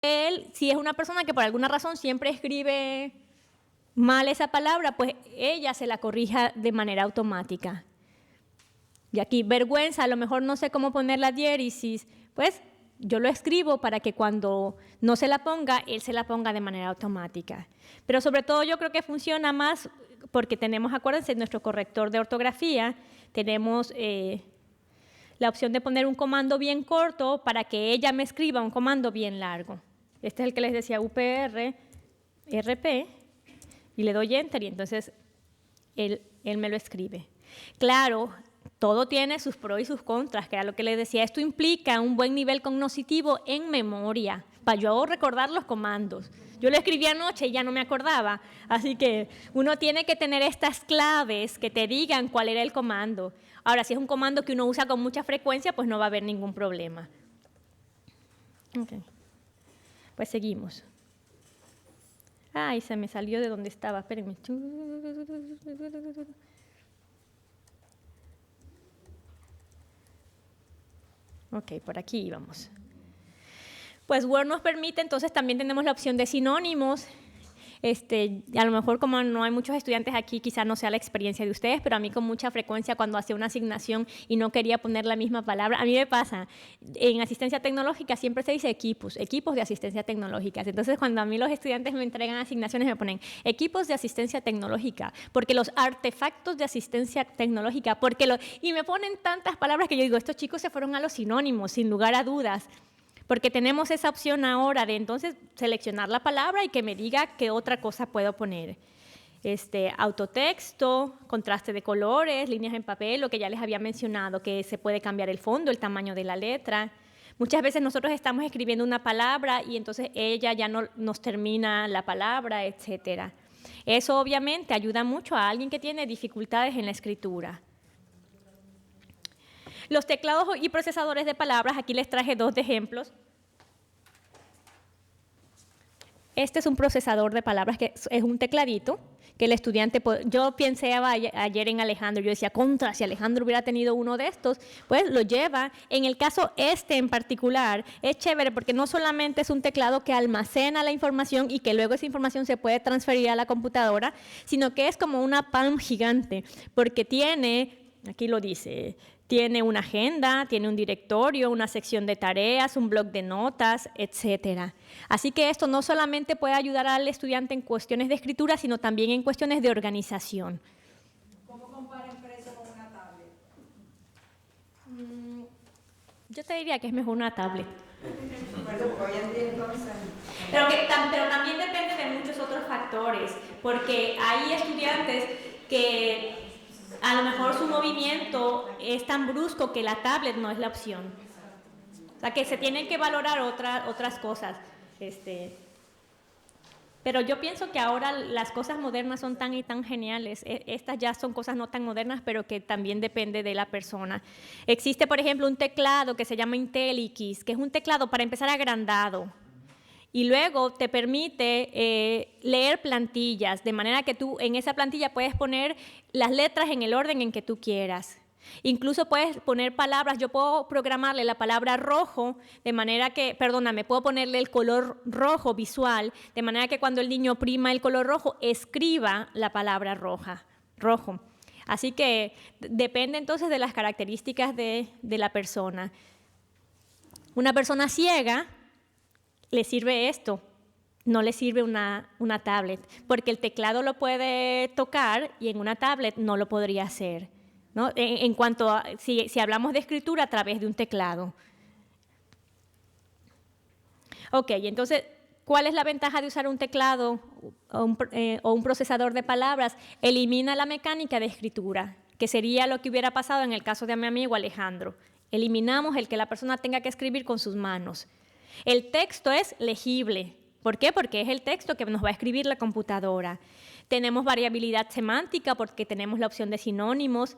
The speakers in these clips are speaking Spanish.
él, si es una persona que por alguna razón siempre escribe mal esa palabra, pues ella se la corrija de manera automática. Y aquí, vergüenza, a lo mejor no sé cómo poner la diéresis, pues yo lo escribo para que cuando no se la ponga, él se la ponga de manera automática. Pero sobre todo yo creo que funciona más porque tenemos, acuérdense, nuestro corrector de ortografía, tenemos la opción de poner un comando bien corto para que ella me escriba un comando bien largo. Este es el que les decía, UPR, RP, y le doy Enter y entonces él me lo escribe. Claro, todo tiene sus pros y sus contras, que era lo que les decía. Esto implica un buen nivel cognitivo en memoria, para yo recordar los comandos. Yo lo escribí anoche y ya no me acordaba, así que uno tiene que tener estas claves que te digan cuál era el comando. Ahora, si es un comando que uno usa con mucha frecuencia, pues no va a haber ningún problema. Okay. Pues seguimos. Ay, se me salió de donde estaba, espérenme. Ok, por aquí vamos. Pues Word nos permite, entonces también tenemos la opción de sinónimos. A lo mejor como no hay muchos estudiantes aquí, quizás no sea la experiencia de ustedes, pero a mí con mucha frecuencia cuando hacía una asignación y no quería poner la misma palabra, a mí me pasa, en asistencia tecnológica siempre se dice equipos de asistencia tecnológica. Entonces cuando a mí los estudiantes me entregan asignaciones me ponen equipos de asistencia tecnológica, porque los artefactos de asistencia tecnológica, y me ponen tantas palabras que yo digo, estos chicos se fueron a los sinónimos, sin lugar a dudas. Porque tenemos esa opción ahora de entonces seleccionar la palabra y que me diga qué otra cosa puedo poner. Autotexto, contraste de colores, líneas en papel, lo que ya les había mencionado, que se puede cambiar el fondo, el tamaño de la letra. Muchas veces nosotros estamos escribiendo una palabra y entonces ella ya no nos termina la palabra, etc. Eso obviamente ayuda mucho a alguien que tiene dificultades en la escritura. Los teclados y procesadores de palabras, aquí les traje dos ejemplos. Este es un procesador de palabras que es un tecladito que el estudiante, yo pensé ayer en Alejandro, yo decía, si Alejandro hubiera tenido uno de estos, pues lo lleva. En el caso en particular, es chévere porque no solamente es un teclado que almacena la información y que luego esa información se puede transferir a la computadora, sino que es como una Palm gigante, porque tiene, aquí lo dice, tiene una agenda, tiene un directorio, una sección de tareas, un bloc de notas, etc. Así que esto no solamente puede ayudar al estudiante en cuestiones de escritura, sino también en cuestiones de organización. ¿Cómo compara el precio con una tablet? Yo te diría que es mejor una tablet. Bueno, hoy en día entonces... Pero también depende de muchos otros factores, porque hay estudiantes que a lo mejor su movimiento es tan brusco que la tablet no es la opción. O sea, que se tienen que valorar otras cosas. Pero yo pienso que ahora las cosas modernas son tan y tan geniales. Estas ya son cosas no tan modernas, pero que también depende de la persona. Existe, por ejemplo, un teclado que se llama IntelliKeys, que es un teclado para empezar agrandado. Y luego te permite leer plantillas, de manera que tú en esa plantilla puedes poner las letras en el orden en que tú quieras. Incluso puedes poner palabras, yo puedo programarle la palabra rojo, de manera que, puedo ponerle el color rojo visual, de manera que cuando el niño oprima el color rojo, escriba la palabra rojo. Así que depende entonces de las características de la persona. Una persona ciega le sirve esto, no le sirve una tablet, porque el teclado lo puede tocar y en una tablet no lo podría hacer, ¿no? En cuanto a, si hablamos de escritura a través de un teclado. Ok, entonces, ¿cuál es la ventaja de usar un teclado o un procesador de palabras? Elimina la mecánica de escritura, que sería lo que hubiera pasado en el caso de mi amigo Alejandro. Eliminamos el que la persona tenga que escribir con sus manos. El texto es legible. ¿Por qué? Porque es el texto que nos va a escribir la computadora. Tenemos variabilidad semántica porque tenemos la opción de sinónimos.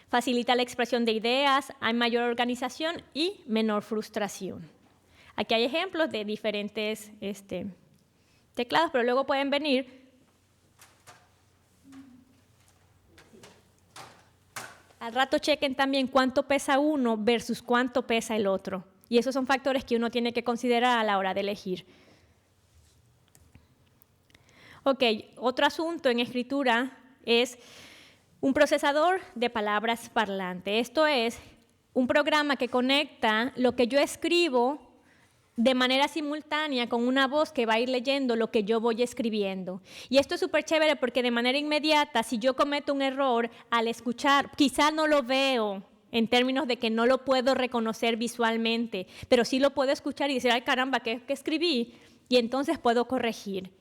Facilita la expresión de ideas, hay mayor organización y menor frustración. Aquí hay ejemplos de diferentes teclados, pero luego pueden venir. Al rato chequen también cuánto pesa uno versus cuánto pesa el otro. Y esos son factores que uno tiene que considerar a la hora de elegir. Ok, otro asunto en escritura es un procesador de palabras parlante. Esto es un programa que conecta lo que yo escribo de manera simultánea con una voz que va a ir leyendo lo que yo voy escribiendo. Y esto es súper chévere porque de manera inmediata, si yo cometo un error al escuchar, quizá no lo veo en términos de que no lo puedo reconocer visualmente, pero sí lo puedo escuchar y decir, ay caramba, ¿qué escribí? Y entonces puedo corregir.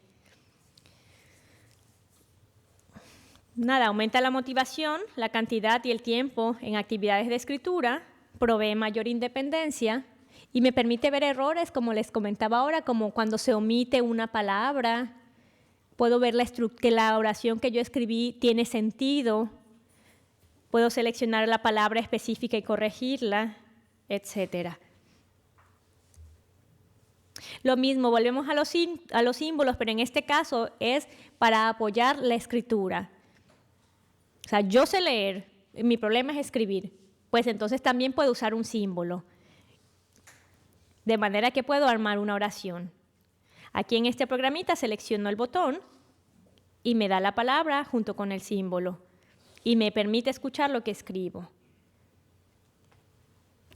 Nada, aumenta la motivación, la cantidad y el tiempo en actividades de escritura, provee mayor independencia y me permite ver errores, como les comentaba ahora, como cuando se omite una palabra. Puedo ver que la oración que yo escribí tiene sentido. Puedo seleccionar la palabra específica y corregirla, etc. Lo mismo, volvemos a los símbolos, pero en este caso es para apoyar la escritura. O sea, yo sé leer, mi problema es escribir, pues entonces también puedo usar un símbolo. De manera que puedo armar una oración. Aquí en este programita selecciono el botón y me da la palabra junto con el símbolo. Y me permite escuchar lo que escribo.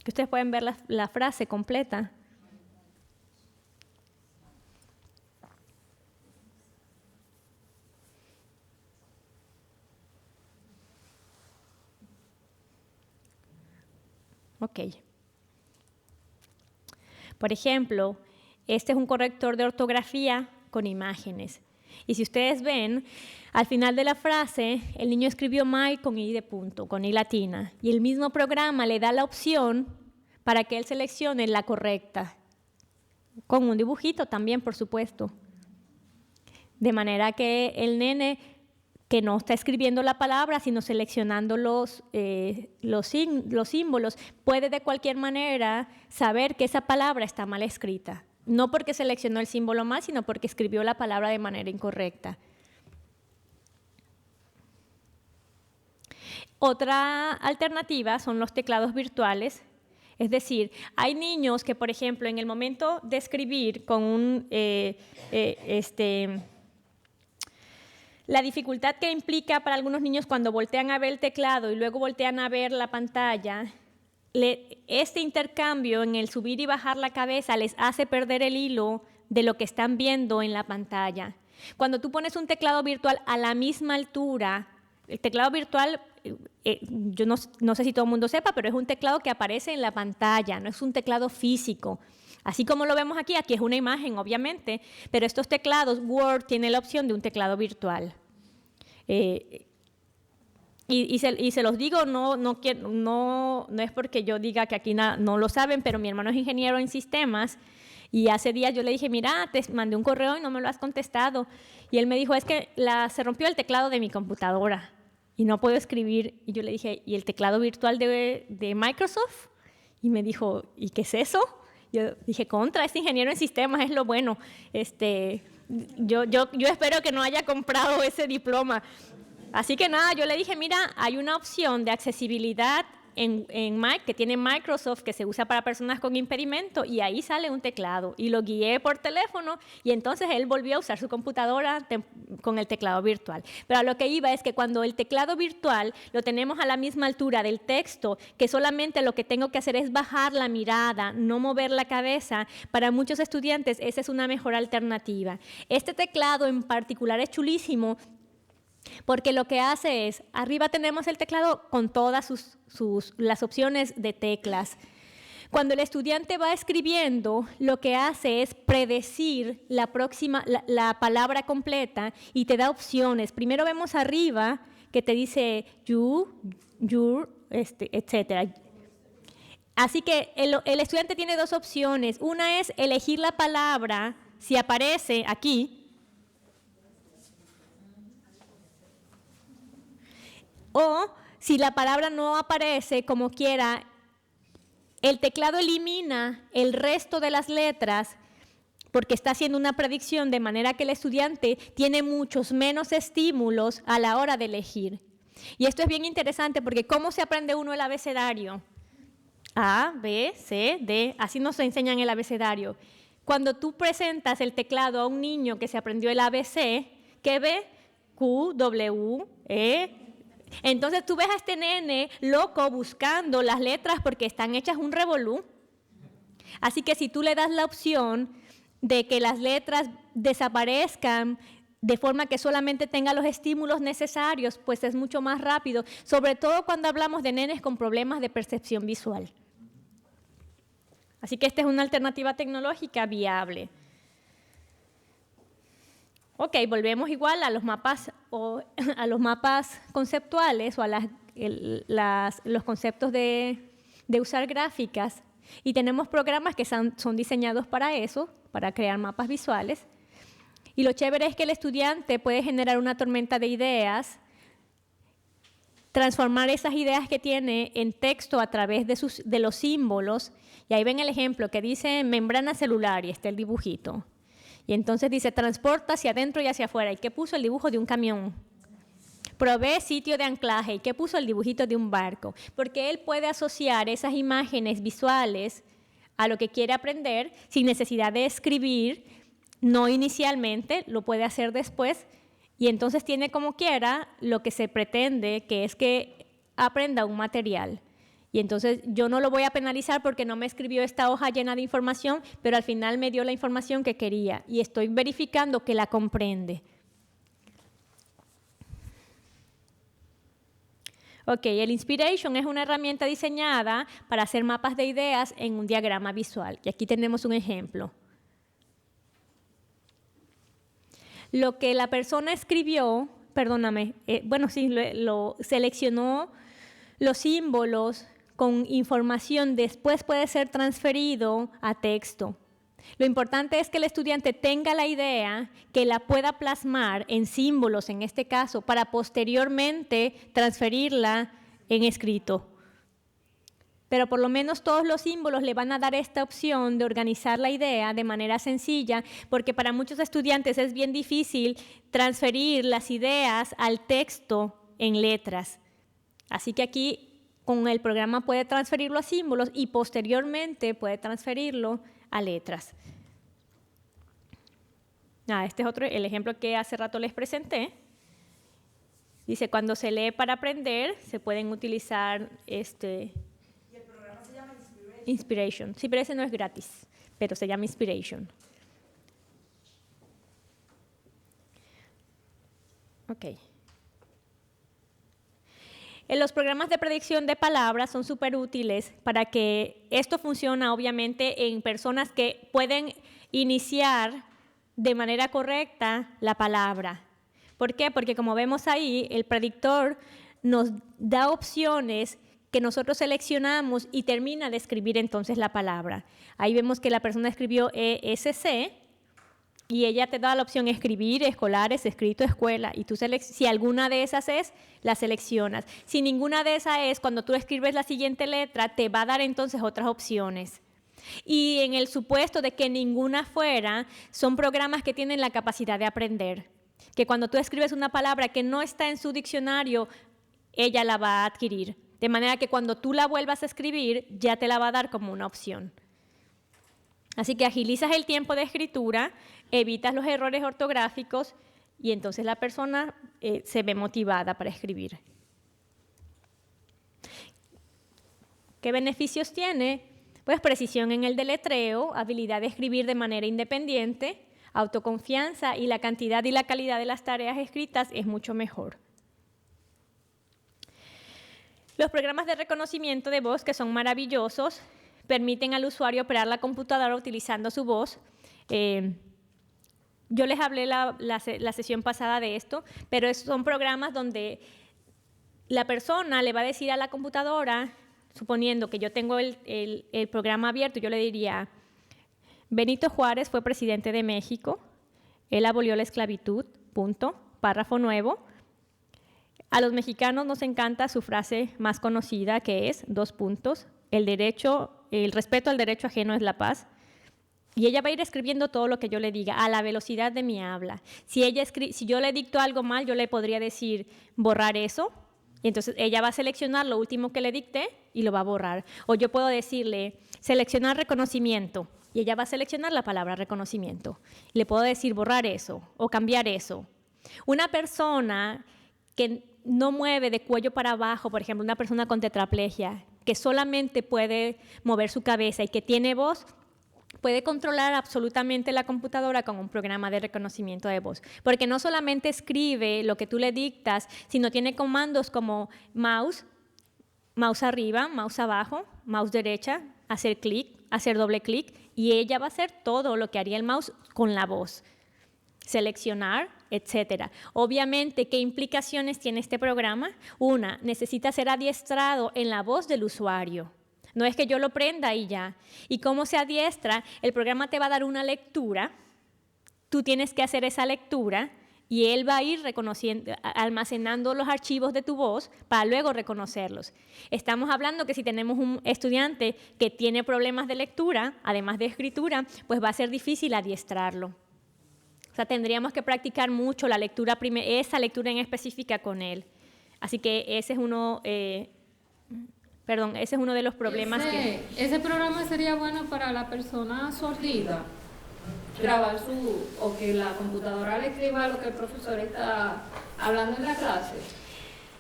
Que ustedes pueden ver la frase completa. Ok. Por ejemplo, este es un corrector de ortografía con imágenes. Y si ustedes ven, al final de la frase, el niño escribió my con i de punto, con i latina. Y el mismo programa le da la opción para que él seleccione la correcta. Con un dibujito también, por supuesto. De manera que el nene que no está escribiendo la palabra, sino seleccionando los símbolos, puede de cualquier manera saber que esa palabra está mal escrita. No porque seleccionó el símbolo mal, sino porque escribió la palabra de manera incorrecta. Otra alternativa son los teclados virtuales. Es decir, hay niños que, por ejemplo, en el momento de escribir con la dificultad que implica para algunos niños cuando voltean a ver el teclado y luego voltean a ver la pantalla, este intercambio en el subir y bajar la cabeza les hace perder el hilo de lo que están viendo en la pantalla. Cuando tú pones un teclado virtual a la misma altura, el teclado virtual, yo no sé si todo el mundo sepa, pero es un teclado que aparece en la pantalla, no es un teclado físico. Así como lo vemos aquí es una imagen, obviamente, pero estos teclados, Word tiene la opción de un teclado virtual. Y se los digo, no es porque yo diga que aquí no lo saben, pero mi hermano es ingeniero en sistemas y hace días yo le dije, mira, te mandé un correo y no me lo has contestado. Y él me dijo, es que se rompió el teclado de mi computadora y no puedo escribir. Y yo le dije, ¿y el teclado virtual de Microsoft? Y me dijo, ¿y qué es eso? Yo dije, este ingeniero en sistemas es lo bueno. Yo espero que no haya comprado ese diploma. Así que nada, yo le dije, mira, hay una opción de accesibilidad en Mac que tiene Microsoft que se usa para personas con impedimento y ahí sale un teclado. Y lo guié por teléfono y entonces él volvió a usar su computadora con el teclado virtual. Pero a lo que iba es que cuando el teclado virtual lo tenemos a la misma altura del texto, que solamente lo que tengo que hacer es bajar la mirada, no mover la cabeza, para muchos estudiantes esa es una mejor alternativa. Este teclado en particular es chulísimo porque lo que hace es, arriba tenemos el teclado con todas las opciones de teclas. Cuando el estudiante va escribiendo, lo que hace es predecir la palabra completa y te da opciones. Primero vemos arriba que te dice you, your, etc. Así que el estudiante tiene dos opciones. Una es elegir la palabra, si aparece aquí, o si la palabra no aparece como quiera, el teclado elimina el resto de las letras porque está haciendo una predicción de manera que el estudiante tiene muchos menos estímulos a la hora de elegir. Y esto es bien interesante porque ¿cómo se aprende uno el abecedario? A, B, C, D. Así nos enseñan el abecedario. Cuando tú presentas el teclado a un niño que se aprendió el ABC, ¿qué ve? Q, W, E. Entonces tú ves a este nene loco buscando las letras porque están hechas un revolú. Así que si tú le das la opción de que las letras desaparezcan de forma que solamente tenga los estímulos necesarios, pues es mucho más rápido, sobre todo cuando hablamos de nenes con problemas de percepción visual. Así que esta es una alternativa tecnológica viable. Ok, volvemos igual a los mapas, a los mapas conceptuales o a los conceptos de usar gráficas. Y tenemos programas que son diseñados para eso, para crear mapas visuales. Y lo chévere es que el estudiante puede generar una tormenta de ideas, transformar esas ideas que tiene en texto a través de los símbolos. Y ahí ven el ejemplo que dice membrana celular y está el dibujito. Y entonces dice transporta hacia adentro y hacia afuera. ¿Y qué puso? El dibujo de un camión. Provee sitio de anclaje. ¿Y qué puso? El dibujito de un barco. Porque él puede asociar esas imágenes visuales a lo que quiere aprender sin necesidad de escribir, no inicialmente, lo puede hacer después. Y entonces tiene como quiera lo que se pretende, que es que aprenda un material. Y entonces yo no lo voy a penalizar porque no me escribió esta hoja llena de información, pero al final me dio la información que quería y estoy verificando que la comprende. Ok, el Inspiration es una herramienta diseñada para hacer mapas de ideas en un diagrama visual. Y aquí tenemos un ejemplo. Lo que la persona escribió, perdóname, lo seleccionó los símbolos con información, después puede ser transferido a texto. Lo importante es que el estudiante tenga la idea, que la pueda plasmar en símbolos, en este caso, para posteriormente transferirla en escrito. Pero por lo menos todos los símbolos le van a dar esta opción de organizar la idea de manera sencilla, porque para muchos estudiantes es bien difícil transferir las ideas al texto en letras. Así que aquí con el programa puede transferirlo a símbolos y posteriormente puede transferirlo a letras. Este es el ejemplo que hace rato les presenté. Dice, cuando se lee para aprender, se pueden utilizar ¿Y el programa se llama Inspiration. Sí, pero ese no es gratis, pero se llama Inspiration. Ok. Los programas de predicción de palabras son súper útiles para que esto funcione, obviamente, en personas que pueden iniciar de manera correcta la palabra. ¿Por qué? Porque como vemos ahí, el predictor nos da opciones que nosotros seleccionamos y termina de escribir entonces la palabra. Ahí vemos que la persona escribió ESC y ella te da la opción escribir, escolares, escrito, escuela. Y tú si alguna de esas es, la seleccionas. Si ninguna de esas es, cuando tú escribes la siguiente letra, te va a dar entonces otras opciones. Y en el supuesto de que ninguna fuera, son programas que tienen la capacidad de aprender. Que cuando tú escribes una palabra que no está en su diccionario, ella la va a adquirir. De manera que cuando tú la vuelvas a escribir, ya te la va a dar como una opción. Así que agilizas el tiempo de escritura, evitas los errores ortográficos y entonces la persona se ve motivada para escribir. ¿Qué beneficios tiene? Pues precisión en el deletreo, habilidad de escribir de manera independiente, autoconfianza y la cantidad y la calidad de las tareas escritas es mucho mejor. Los programas de reconocimiento de voz, que son maravillosos, permiten al usuario operar la computadora utilizando su voz. Yo les hablé la sesión pasada de esto, pero son programas donde la persona le va a decir a la computadora, suponiendo que yo tengo el programa abierto, yo le diría, Benito Juárez fue presidente de México, él abolió la esclavitud, punto, párrafo nuevo. A los mexicanos nos encanta su frase más conocida, que es, 2 puntos, el respeto al derecho ajeno es la paz. Y ella va a ir escribiendo todo lo que yo le diga a la velocidad de mi habla. Si yo le dicto algo mal, yo le podría decir borrar eso Y entonces ella va a seleccionar lo último que le dicté y lo va a borrar. O yo puedo decirle, seleccionar reconocimiento. Y ella va a seleccionar la palabra reconocimiento. Le puedo decir borrar eso o cambiar eso. Una persona que no mueve de cuello para abajo, por ejemplo, una persona con tetraplegia, que solamente puede mover su cabeza y que tiene voz, puede controlar absolutamente la computadora con un programa de reconocimiento de voz. Porque no solamente escribe lo que tú le dictas, sino tiene comandos como mouse, mouse arriba, mouse abajo, mouse derecha, hacer clic, hacer doble clic, y ella va a hacer todo lo que haría el mouse con la voz. Seleccionar, etcétera. Obviamente, ¿qué implicaciones tiene este programa? Una, necesita ser adiestrado en la voz del usuario. No es que yo lo prenda y ya. ¿Y cómo se adiestra? El programa te va a dar una lectura, tú tienes que hacer esa lectura y él va a ir almacenando los archivos de tu voz para luego reconocerlos. Estamos hablando que si tenemos un estudiante que tiene problemas de lectura, además de escritura, pues va a ser difícil adiestrarlo. O sea, tendríamos que practicar mucho la lectura, esa lectura en específica con él. Así que ese es uno... ese es uno de los problemas Ese programa sería bueno para la persona sordida, grabar o que la computadora le escriba lo que el profesor está hablando en la clase.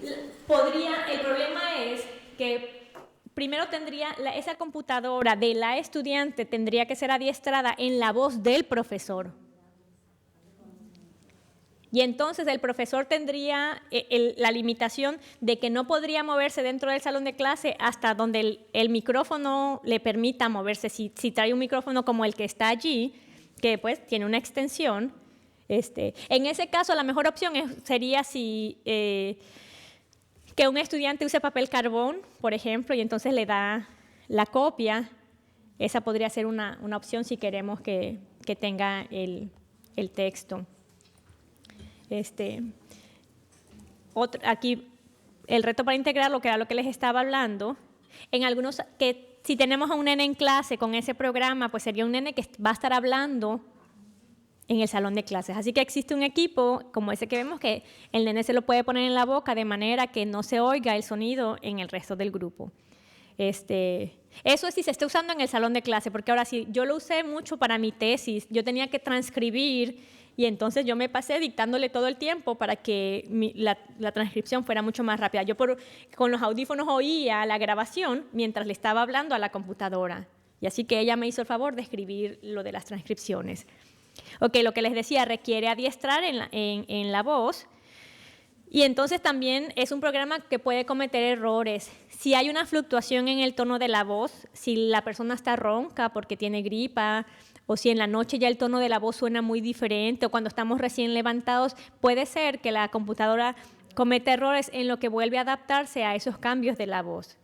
El problema es que primero esa computadora de la estudiante tendría que ser adiestrada en la voz del profesor. Y entonces el profesor tendría la limitación de que no podría moverse dentro del salón de clase hasta donde el micrófono le permita moverse. Si trae un micrófono como el que está allí, que pues tiene una extensión, en ese caso la mejor opción sería que un estudiante use papel carbón, por ejemplo, y entonces le da la copia. Esa podría ser una opción si queremos que tenga el texto. Aquí el reto para integrarlo, que era lo que les estaba hablando, que si tenemos a un nene en clase con ese programa, pues sería un nene que va a estar hablando en el salón de clases. Así que existe un equipo como ese que vemos que el nene se lo puede poner en la boca de manera que no se oiga el sonido en el resto del grupo. Eso es si se está usando en el salón de clase, porque ahora sí, yo lo usé mucho para mi tesis, yo tenía que transcribir. Y entonces yo me pasé dictándole todo el tiempo para que la transcripción fuera mucho más rápida. Yo con los audífonos oía la grabación mientras le estaba hablando a la computadora. Y así que ella me hizo el favor de escribir lo de las transcripciones. Ok, lo que les decía, requiere adiestrar en la voz. Y entonces también es un programa que puede cometer errores. Si hay una fluctuación en el tono de la voz, si la persona está ronca porque tiene gripa, o si en la noche ya el tono de la voz suena muy diferente, o cuando estamos recién levantados, puede ser que la computadora cometa errores en lo que vuelve a adaptarse a esos cambios de la voz.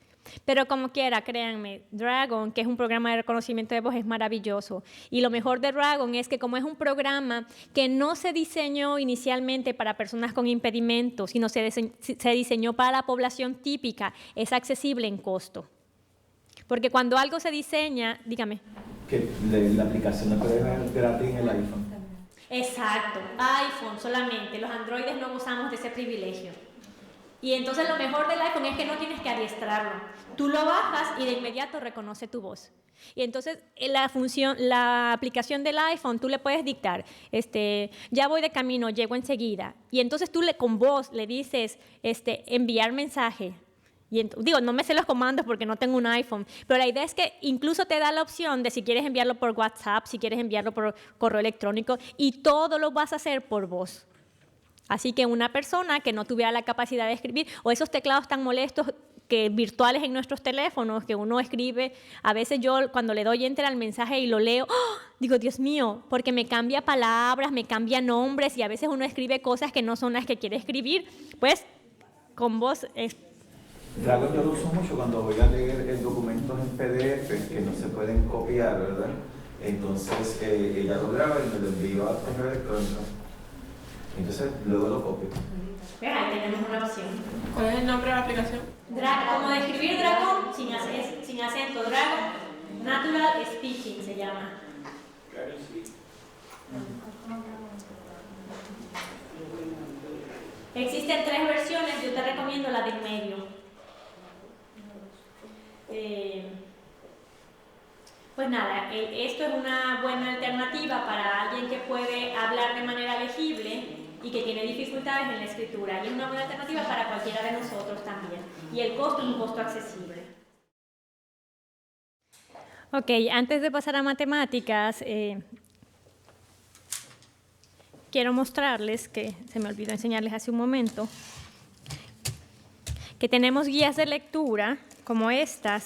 Pero como quiera, créanme, Dragon, que es un programa de reconocimiento de voz, es maravilloso. Y lo mejor de Dragon es que como es un programa que no se diseñó inicialmente para personas con impedimentos, sino se diseñó para la población típica, es accesible en costo. Porque cuando algo se diseña, dígame. Que la aplicación no puede ver gratis en el iPhone. Exacto, iPhone solamente. Los androides no gozamos de ese privilegio. Y entonces lo mejor del iPhone es que no tienes que adiestrarlo. Tú lo bajas y de inmediato reconoce tu voz. Y entonces la aplicación del iPhone, tú le puedes dictar, ya voy de camino, llego enseguida. Y entonces tú con voz le dices, enviar mensaje. No me sé los comandos porque no tengo un iPhone, pero la idea es que incluso te da la opción de si quieres enviarlo por WhatsApp, si quieres enviarlo por correo electrónico, y todo lo vas a hacer por voz. Así que una persona que no tuviera la capacidad de escribir, o esos teclados tan molestos virtuales en nuestros teléfonos, que uno escribe, a veces yo cuando le doy enter al mensaje y lo leo, digo, Dios mío, porque me cambia palabras, me cambia nombres, y a veces uno escribe cosas que no son las que quiere escribir, pues con voz es... Dragon yo lo uso mucho cuando voy a leer documentos en PDF que no se pueden copiar, ¿verdad? Entonces ella lo graba y me lo envía a correo electrónico. Entonces luego lo copio. Ahí tenemos una opción. ¿Cuál es el nombre de la aplicación? Como de escribir Dragon sin acento. Dragon Natural Speaking se llama. Existen 3 versiones, yo te recomiendo la de en medio. Pues nada, esto es una buena alternativa para alguien que puede hablar de manera legible y que tiene dificultades en la escritura. Y es una buena alternativa para cualquiera de nosotros también. Y el costo es un costo accesible. Ok, antes de pasar a matemáticas, quiero mostrarles, que se me olvidó enseñarles hace un momento, que tenemos guías de lectura como estas,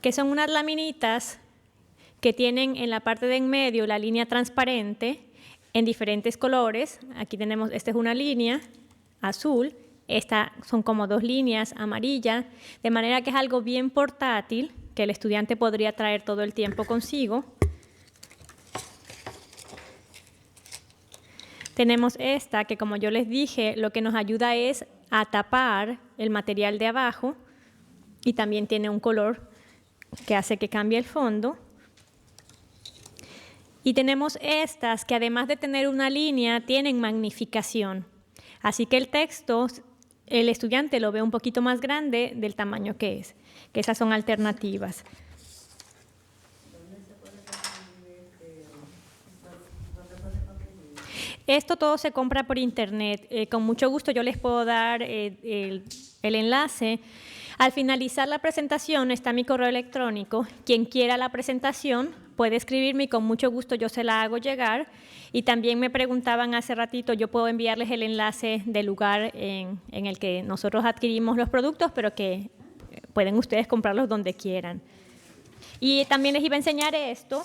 que son unas laminitas que tienen en la parte de en medio la línea transparente en diferentes colores. Aquí tenemos, esta es una línea azul, esta son como 2 líneas amarilla, de manera que es algo bien portátil que el estudiante podría traer todo el tiempo consigo. Tenemos esta que, como yo les dije, lo que nos ayuda es a tapar el material de abajo y también tiene un color que hace que cambie el fondo. Y tenemos estas que, además de tener una línea, tienen magnificación. Así que el texto, el estudiante lo ve un poquito más grande del tamaño que es. Que esas son alternativas. Esto todo se compra por internet. Con mucho gusto yo les puedo dar el enlace. Al finalizar la presentación está mi correo electrónico. Quien quiera la presentación puede escribirme y con mucho gusto yo se la hago llegar. Y también me preguntaban hace ratito, yo puedo enviarles el enlace del lugar en el que nosotros adquirimos los productos, pero que pueden ustedes comprarlos donde quieran. Y también les iba a enseñar esto,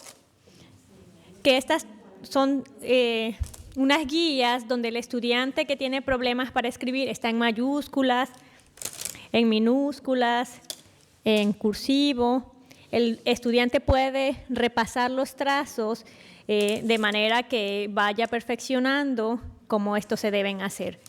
que estas son unas guías donde el estudiante que tiene problemas para escribir está en mayúsculas, en minúsculas, en cursivo. El estudiante puede repasar los trazos de manera que vaya perfeccionando cómo estos se deben hacer.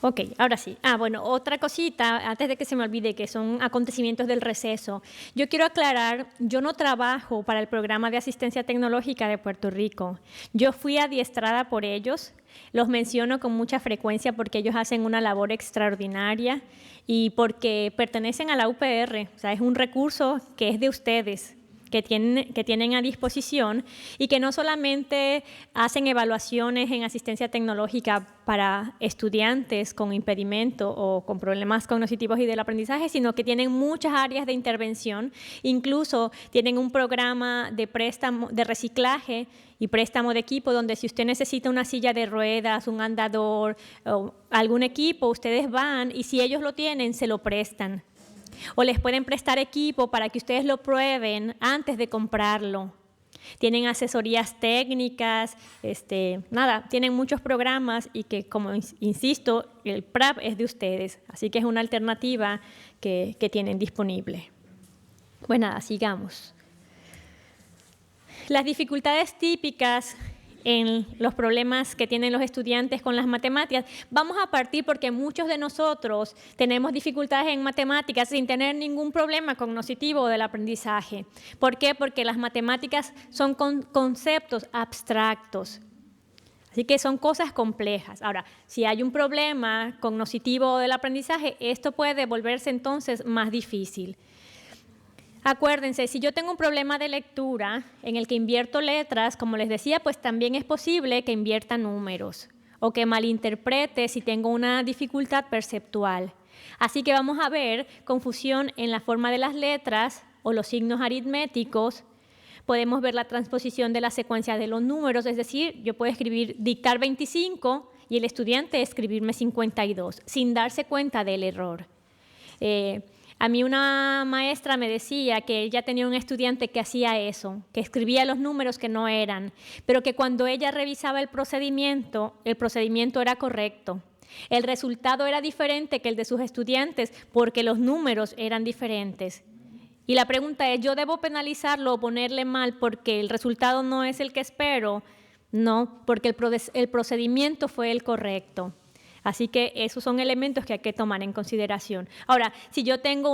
Ok, ahora sí. Bueno, otra cosita, antes de que se me olvide, que son acontecimientos del receso. Yo quiero aclarar, yo no trabajo para el Programa de Asistencia Tecnológica de Puerto Rico. Yo fui adiestrada por ellos, los menciono con mucha frecuencia porque ellos hacen una labor extraordinaria y porque pertenecen a la UPR, o sea, es un recurso que es de ustedes, que tienen a disposición y que no solamente hacen evaluaciones en asistencia tecnológica para estudiantes con impedimento o con problemas cognitivos y del aprendizaje, sino que tienen muchas áreas de intervención, incluso tienen un programa de préstamo, de reciclaje y préstamo de equipo, donde si usted necesita una silla de ruedas, un andador o algún equipo, ustedes van y si ellos lo tienen, se lo prestan. O les pueden prestar equipo para que ustedes lo prueben antes de comprarlo. Tienen asesorías técnicas, tienen muchos programas y que, como insisto, el PRAP es de ustedes. Así que es una alternativa que tienen disponible. Pues nada, sigamos. Las dificultades típicas en los problemas que tienen los estudiantes con las matemáticas. Vamos a partir porque muchos de nosotros tenemos dificultades en matemáticas sin tener ningún problema cognitivo del aprendizaje. ¿Por qué? Porque las matemáticas son conceptos abstractos. Así que son cosas complejas. Ahora, si hay un problema cognitivo del aprendizaje, esto puede volverse entonces más difícil. Acuérdense, si yo tengo un problema de lectura en el que invierto letras, como les decía, pues también es posible que invierta números o que malinterprete si tengo una dificultad perceptual. Así que vamos a ver confusión en la forma de las letras o los signos aritméticos. Podemos ver la transposición de la secuencia de los números, es decir, yo puedo dictar 25 y el estudiante escribirme 52 sin darse cuenta del error. A mí una maestra me decía que ella tenía un estudiante que hacía eso, que escribía los números que no eran, pero que cuando ella revisaba el procedimiento era correcto. El resultado era diferente que el de sus estudiantes porque los números eran diferentes. Y la pregunta es, ¿yo debo penalizarlo o ponerle mal porque el resultado no es el que espero? No, porque el procedimiento fue el correcto. Así que esos son elementos que hay que tomar en consideración. Ahora, si yo tengo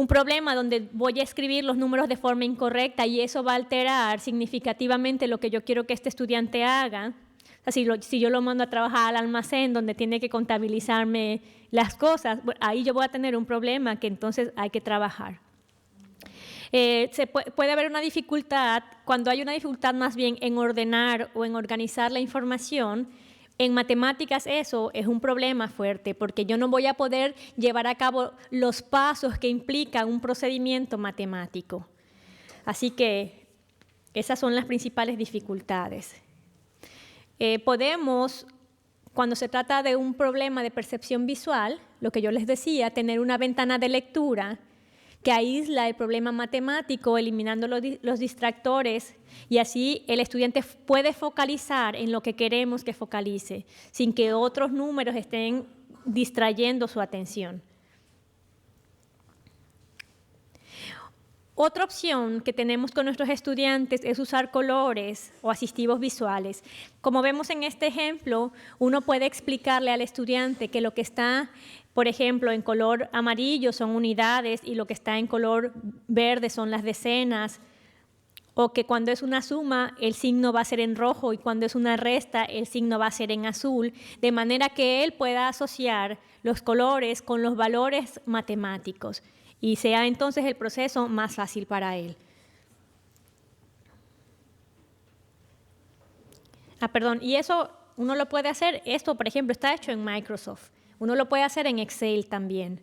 un problema donde voy a escribir los números de forma incorrecta y eso va a alterar significativamente lo que yo quiero que este estudiante haga. O sea, si yo lo mando a trabajar al almacén donde tiene que contabilizarme las cosas, ahí yo voy a tener un problema que entonces hay que trabajar. Puede haber una dificultad, cuando hay una dificultad más bien en ordenar o en organizar la información. En matemáticas eso es un problema fuerte porque yo no voy a poder llevar a cabo los pasos que implican un procedimiento matemático. Así que esas son las principales dificultades. Podemos, cuando se trata de un problema de percepción visual, lo que yo les decía, tener una ventana de lectura que aísla el problema matemático, eliminando los distractores, y así el estudiante puede focalizar en lo que queremos que focalice, sin que otros números estén distrayendo su atención. Otra opción que tenemos con nuestros estudiantes es usar colores o asistivos visuales. Como vemos en este ejemplo, uno puede explicarle al estudiante que lo que está, por ejemplo, en color amarillo son unidades y lo que está en color verde son las decenas, o que cuando es una suma el signo va a ser en rojo y cuando es una resta el signo va a ser en azul, de manera que él pueda asociar los colores con los valores matemáticos y sea entonces el proceso más fácil para él. Y eso uno lo puede hacer, esto por ejemplo está hecho en Microsoft, uno lo puede hacer en Excel también.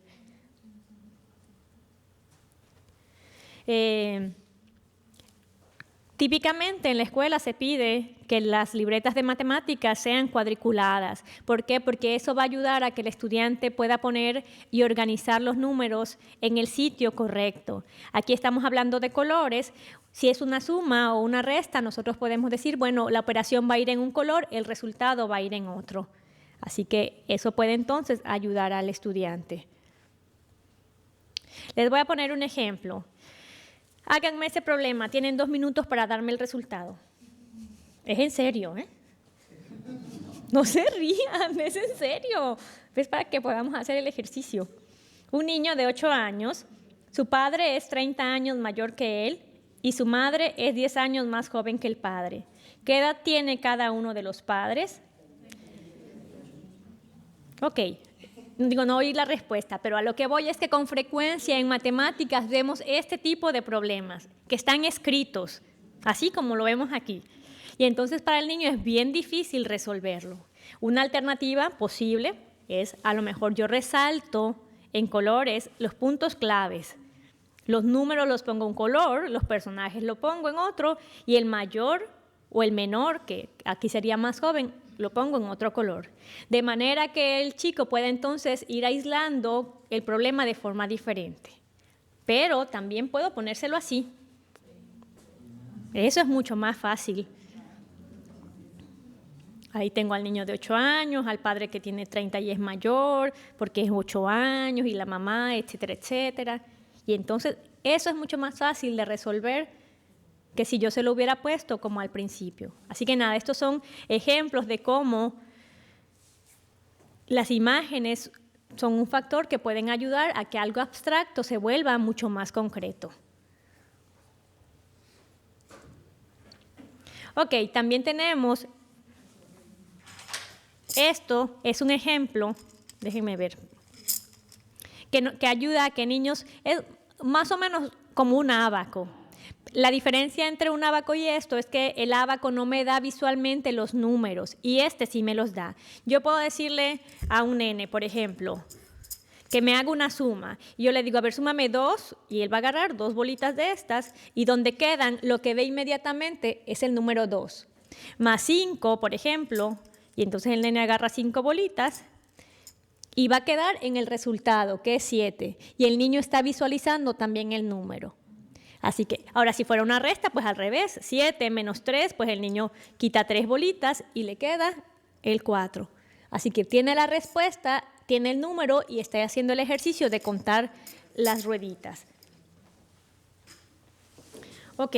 Típicamente en la escuela se pide que las libretas de matemáticas sean cuadriculadas. ¿Por qué? Porque eso va a ayudar a que el estudiante pueda poner y organizar los números en el sitio correcto. Aquí estamos hablando de colores. Si es una suma o una resta, nosotros podemos decir, bueno, la operación va a ir en un color, el resultado va a ir en otro. Así que eso puede entonces ayudar al estudiante. Les voy a poner un ejemplo. Háganme ese problema, tienen 2 minutos para darme el resultado. Es en serio, ¿eh? No se rían, es en serio. Es para que podamos hacer el ejercicio. Un niño de 8 años, su padre es 30 años mayor que él y su madre es 10 años más joven que el padre. ¿Qué edad tiene cada uno de los padres? Ok. No oí la respuesta, pero a lo que voy es que con frecuencia en matemáticas vemos este tipo de problemas que están escritos, así como lo vemos aquí. Y entonces para el niño es bien difícil resolverlo. Una alternativa posible es, a lo mejor yo resalto en colores los puntos claves. Los números los pongo en un color, los personajes los pongo en otro, y el mayor o el menor, que aquí sería más joven, lo pongo en otro color. De manera que el chico pueda entonces ir aislando el problema de forma diferente. Pero también puedo ponérselo así. Eso es mucho más fácil. Ahí tengo al niño de 8 años, al padre que tiene 30 y es mayor, porque es 8 años, y la mamá, etcétera, etcétera. Y entonces eso es mucho más fácil de resolver que si yo se lo hubiera puesto como al principio. Así que nada, estos son ejemplos de cómo las imágenes son un factor que pueden ayudar a que algo abstracto se vuelva mucho más concreto. Ok, también tenemos, esto es un ejemplo, déjenme ver, que ayuda a que niños, es más o menos como un ábaco. La diferencia entre un ábaco y esto es que el ábaco no me da visualmente los números y este sí me los da. Yo puedo decirle a un nene, por ejemplo, que me haga una suma. Y yo le digo, a ver, súmame 2, y él va a agarrar 2 bolitas de estas, y donde quedan, lo que ve inmediatamente es el número 2. Más 5, por ejemplo, y entonces el nene agarra 5 bolitas, y va a quedar en el resultado, que es 7. Y el niño está visualizando también el número. Así que, ahora si fuera una resta, pues al revés, 7 menos 3, pues el niño quita 3 bolitas y le queda el 4. Así que tiene la respuesta, tiene el número y está haciendo el ejercicio de contar las rueditas. Ok.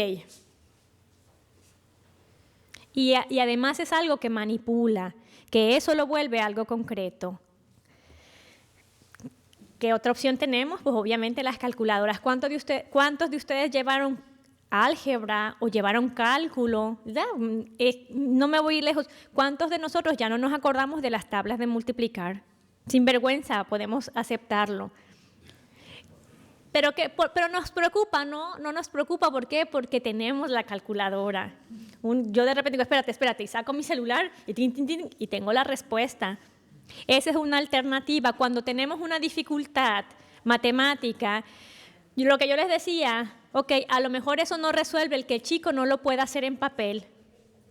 Y además es algo que manipula, que eso lo vuelve algo concreto. ¿Qué otra opción tenemos? Pues obviamente las calculadoras. ¿Cuántos de ustedes llevaron álgebra o llevaron cálculo? No me voy lejos. ¿Cuántos de nosotros ya no nos acordamos de las tablas de multiplicar? Sin vergüenza podemos aceptarlo. Pero nos preocupa, ¿no? No nos preocupa, ¿por qué? Porque tenemos la calculadora. Yo de repente digo, espérate, y saco mi celular y tengo la respuesta. Esa es una alternativa. Cuando tenemos una dificultad matemática, lo que yo les decía, ok, a lo mejor eso no resuelve el que el chico no lo pueda hacer en papel,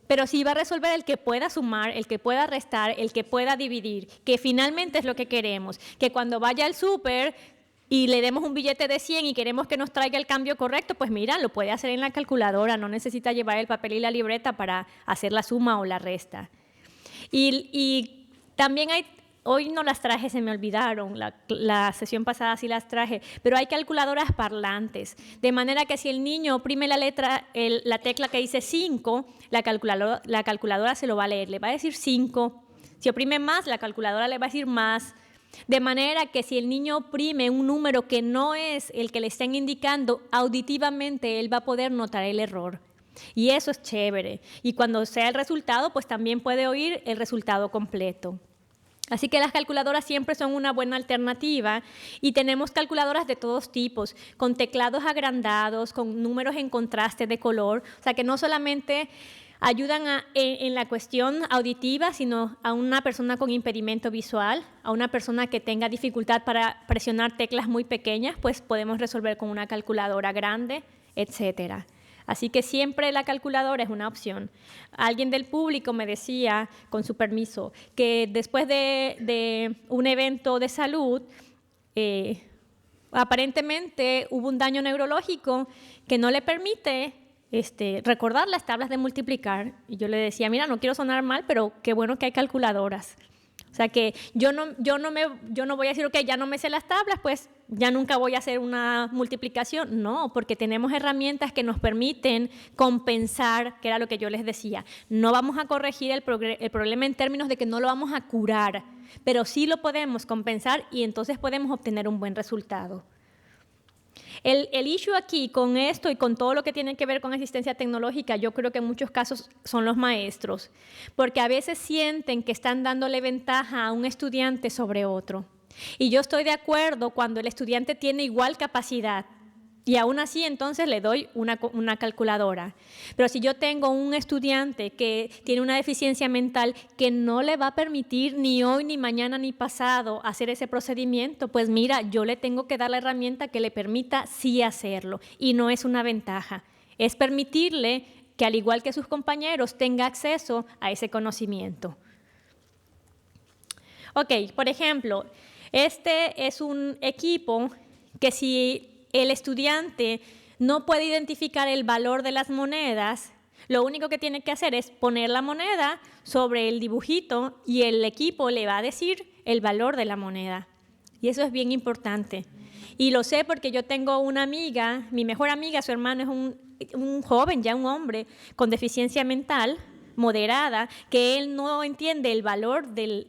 pero sí va a resolver el que pueda sumar, el que pueda restar, el que pueda dividir, que finalmente es lo que queremos, que cuando vaya al súper y le demos un billete de 100 y queremos que nos traiga el cambio correcto, pues mira, lo puede hacer en la calculadora, no necesita llevar el papel y la libreta para hacer la suma o la resta. Y también hoy no las traje, se me olvidaron, la sesión pasada sí las traje, pero hay calculadoras parlantes, de manera que si el niño oprime la tecla que dice 5, la calculadora se lo va a leer, le va a decir 5. Si oprime más, la calculadora le va a decir más. De manera que si el niño oprime un número que no es el que le estén indicando, auditivamente él va a poder notar el error. Y eso es chévere. Y cuando sea el resultado, pues también puede oír el resultado completo. Así que las calculadoras siempre son una buena alternativa y tenemos calculadoras de todos tipos, con teclados agrandados, con números en contraste de color, o sea que no solamente ayudan en la cuestión auditiva, sino a una persona con impedimento visual, a una persona que tenga dificultad para presionar teclas muy pequeñas, pues podemos resolver con una calculadora grande, etcétera. Así que siempre la calculadora es una opción. Alguien del público me decía, con su permiso, que después de un evento de salud, aparentemente hubo un daño neurológico que no le permite recordar las tablas de multiplicar. Y yo le decía, mira, no quiero sonar mal, pero qué bueno que hay calculadoras. O sea que yo no voy a decir, ok, ya no me sé las tablas, pues ya nunca voy a hacer una multiplicación. No, porque tenemos herramientas que nos permiten compensar, que era lo que yo les decía. No vamos a corregir el problema en términos de que no lo vamos a curar, pero sí lo podemos compensar y entonces podemos obtener un buen resultado. El issue aquí con esto y con todo lo que tiene que ver con asistencia tecnológica, yo creo que en muchos casos son los maestros, porque a veces sienten que están dándole ventaja a un estudiante sobre otro. Y yo estoy de acuerdo cuando el estudiante tiene igual capacidad y aún así entonces le doy una calculadora. Pero si yo tengo un estudiante que tiene una deficiencia mental que no le va a permitir ni hoy, ni mañana, ni pasado hacer ese procedimiento, pues mira, yo le tengo que dar la herramienta que le permita sí hacerlo. Y no es una ventaja, es permitirle que al igual que sus compañeros tenga acceso a ese conocimiento. Ok, por ejemplo, este es un equipo que si el estudiante no puede identificar el valor de las monedas, lo único que tiene que hacer es poner la moneda sobre el dibujito y el equipo le va a decir el valor de la moneda. Y eso es bien importante. Y lo sé porque yo tengo una amiga, mi mejor amiga, su hermano es un joven, ya un hombre, con deficiencia mental moderada, que él no entiende el valor del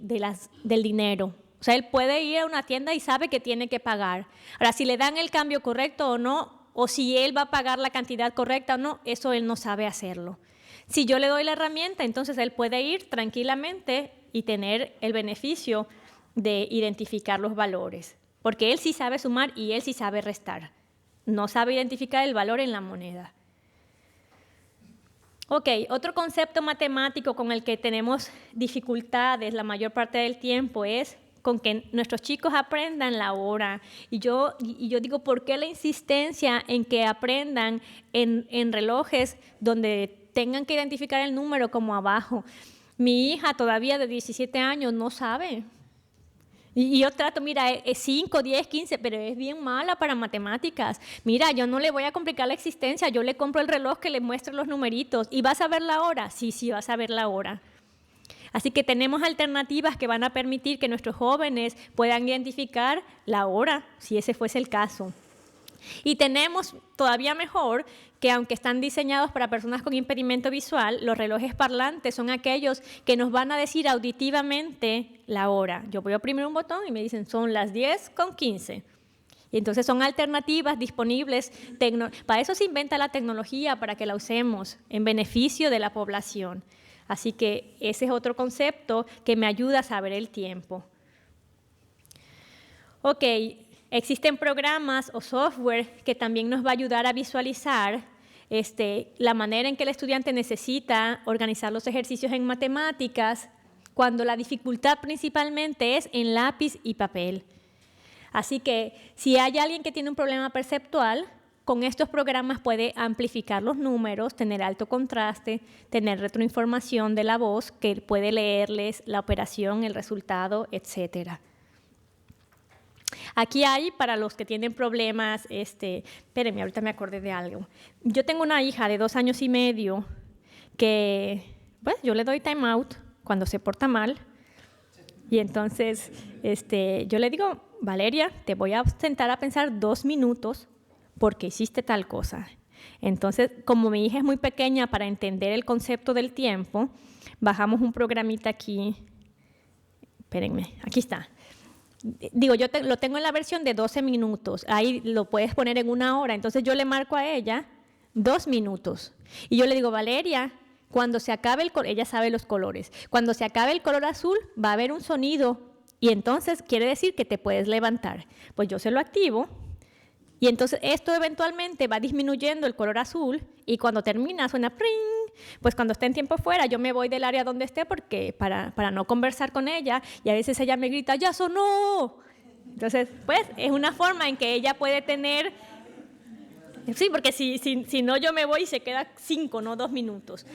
dinero. O sea, él puede ir a una tienda y sabe que tiene que pagar. Ahora, si le dan el cambio correcto o no, o si él va a pagar la cantidad correcta o no, eso él no sabe hacerlo. Si yo le doy la herramienta, entonces él puede ir tranquilamente y tener el beneficio de identificar los valores. Porque él sí sabe sumar y él sí sabe restar. No sabe identificar el valor en la moneda. Ok, otro concepto matemático con el que tenemos dificultades la mayor parte del tiempo es con que nuestros chicos aprendan la hora. Y yo digo, ¿por qué la insistencia en que aprendan en relojes donde tengan que identificar el número como abajo? Mi hija todavía de 17 años no sabe. Y yo trato, mira, es 5, 10, 15, pero es bien mala para matemáticas. Mira, yo no le voy a complicar la existencia, yo le compro el reloj que le muestre los numeritos. ¿Y vas a ver la hora? Sí, vas a ver la hora. Así que tenemos alternativas que van a permitir que nuestros jóvenes puedan identificar la hora, si ese fuese el caso. Y tenemos todavía mejor que aunque están diseñados para personas con impedimento visual, los relojes parlantes son aquellos que nos van a decir auditivamente la hora. Yo voy a oprimir un botón y me dicen son las 10:15. Y entonces son alternativas disponibles. Para eso se inventa la tecnología, para que la usemos en beneficio de la población. Así que ese es otro concepto que me ayuda a saber el tiempo. Ok, existen programas o software que también nos va a ayudar a visualizar la manera en que el estudiante necesita organizar los ejercicios en matemáticas, cuando la dificultad principalmente es en lápiz y papel. Así que si hay alguien que tiene un problema perceptual, con estos programas puede amplificar los números, tener alto contraste, tener retroinformación de la voz que puede leerles la operación, el resultado, etcétera. Aquí hay, para los que tienen problemas, espérenme, ahorita me acordé de algo. Yo tengo una hija de 2 años y medio que, pues, yo le doy time out cuando se porta mal. Y entonces, yo le digo, Valeria, te voy a sentar a pensar 2 minutos porque hiciste tal cosa. Entonces, como mi hija es muy pequeña para entender el concepto del tiempo, bajamos un programita aquí. Espérenme, aquí está. Digo, yo lo tengo en la versión de 12 minutos. Ahí lo puedes poner en 1 hora. Entonces, yo le marco a ella 2 minutos. Y yo le digo, Valeria, cuando se acabe el color, ella sabe los colores. Cuando se acabe el color azul, va a haber un sonido. Y entonces quiere decir que te puedes levantar. Pues yo se lo activo. Y entonces esto eventualmente va disminuyendo el color azul y cuando termina suena ¡pring! Pues cuando esté en tiempo fuera yo me voy del área donde esté porque para no conversar con ella y a veces ella me grita ¡ya sonó! Entonces pues es una forma en que ella puede tener... Sí, porque si no yo me voy y se queda 5, no 2 minutos.